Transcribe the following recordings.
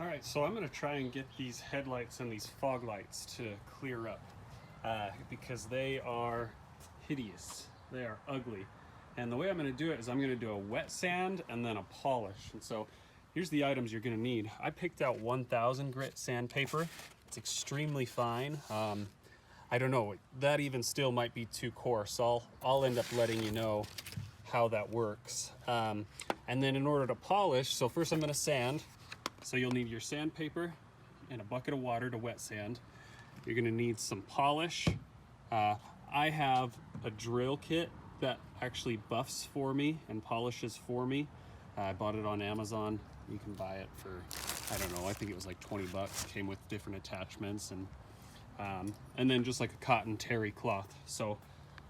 All right, so I'm gonna try and get these headlights and these fog lights to clear up because they are hideous. They are ugly. And the way I'm gonna do it is I'm gonna do a wet sand and then a polish. And so here's the items you're gonna need. I picked out 1000 grit sandpaper. It's extremely fine. I don't know, that even still might be too coarse. I'll end up letting you know how that works. And then in order to polish, so first I'm gonna sand. So you'll need your sandpaper and a bucket of water to wet sand. You're gonna need some polish. I have a drill kit that actually buffs for me and polishes for me. I bought it on Amazon. You can buy it for, I don't know, I think it was like 20 bucks. It came with different attachments and then just like a cotton terry cloth. So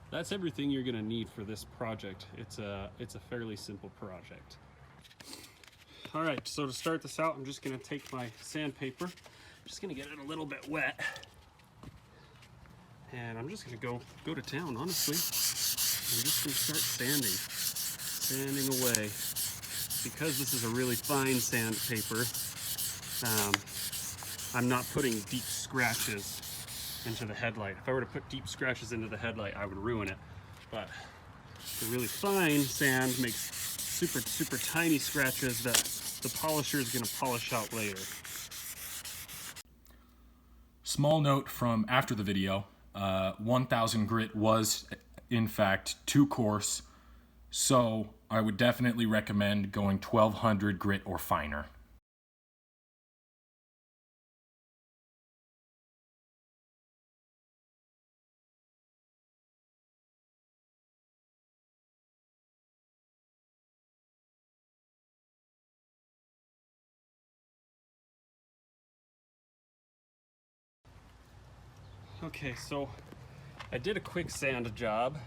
that's everything you're gonna need for this project. It's a fairly simple project. All right, so to start this out, I'm just gonna take my sandpaper, just gonna get it a little bit wet, and I'm just gonna go to town, honestly. I'm just gonna start sanding away. Because this is a really fine sandpaper, I'm not putting deep scratches into the headlight. If I were to put deep scratches into the headlight, I would ruin it. But the really fine sand makes super tiny scratches that the polisher is going to polish out later. Small note from after the video, 1000 grit was in fact too coarse, so I would definitely recommend going 1200 grit or finer. Okay, so I did a quick sand job.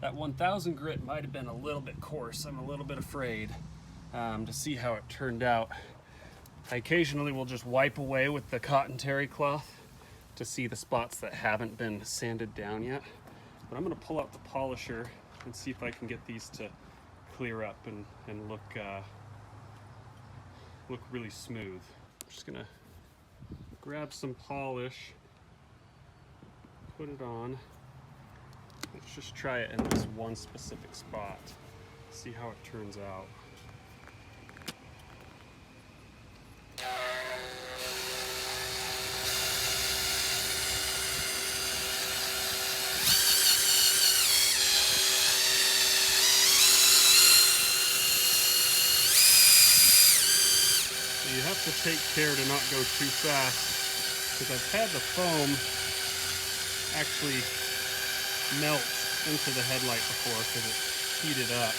That 1000 grit might have been a little bit coarse. I'm a little bit afraid to see how it turned out. I occasionally will just wipe away with the cotton terry cloth to see the spots that haven't been sanded down yet. But I'm gonna pull out the polisher and see if I can get these to clear up and look really smooth. I'm just gonna grab some polish, put it on. Let's just try it in this one specific spot, see how it turns out. So you have to take care to not go too fast, because I've had the foam actually melt into the headlight before because it's heated up.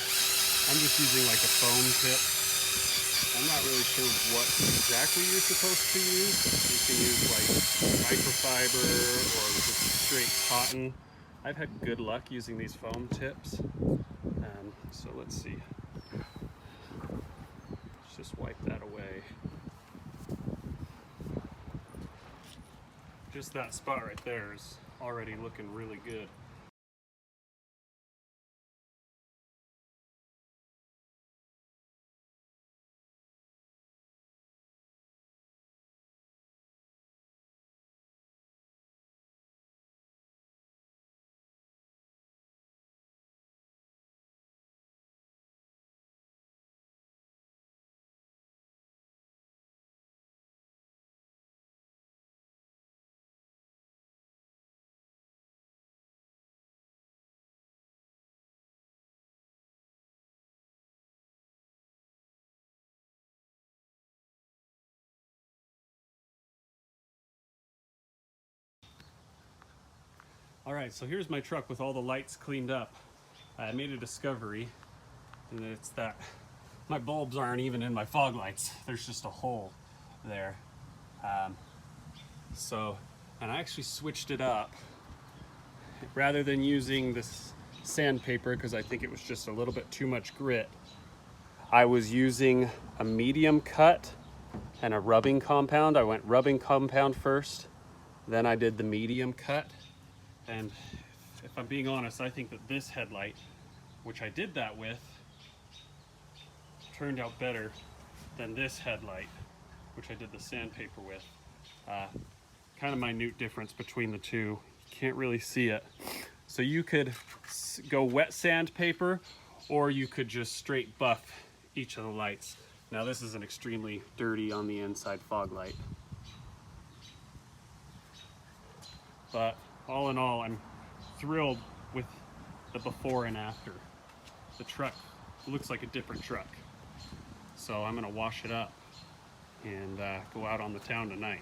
I'm just using like a foam tip. I'm not really sure what exactly you're supposed to use. You can use like microfiber or just straight cotton. I've had good luck using these foam tips. So let's see. Let's just wipe that away. Just that spot right there is already looking really good. All right, so here's my truck with all the lights cleaned up. I made a discovery, and it's that my bulbs aren't even in my fog lights. There's just a hole there. And I actually switched it up. Rather than using this sandpaper, because I think it was just a little bit too much grit, I was using a medium cut and a rubbing compound. I went rubbing compound first, then I did the medium cut. And if I'm being honest, I think that this headlight, which I did that with, turned out better than this headlight. which I did the sandpaper with. Kind of minute difference between the two. Can't really see it. So you could go wet sandpaper, or you could just straight buff each of the lights. Now this is an extremely dirty on the inside fog light. But all in all, I'm thrilled with the before and after. The truck looks like a different truck. So I'm gonna wash it up and go out on the town tonight.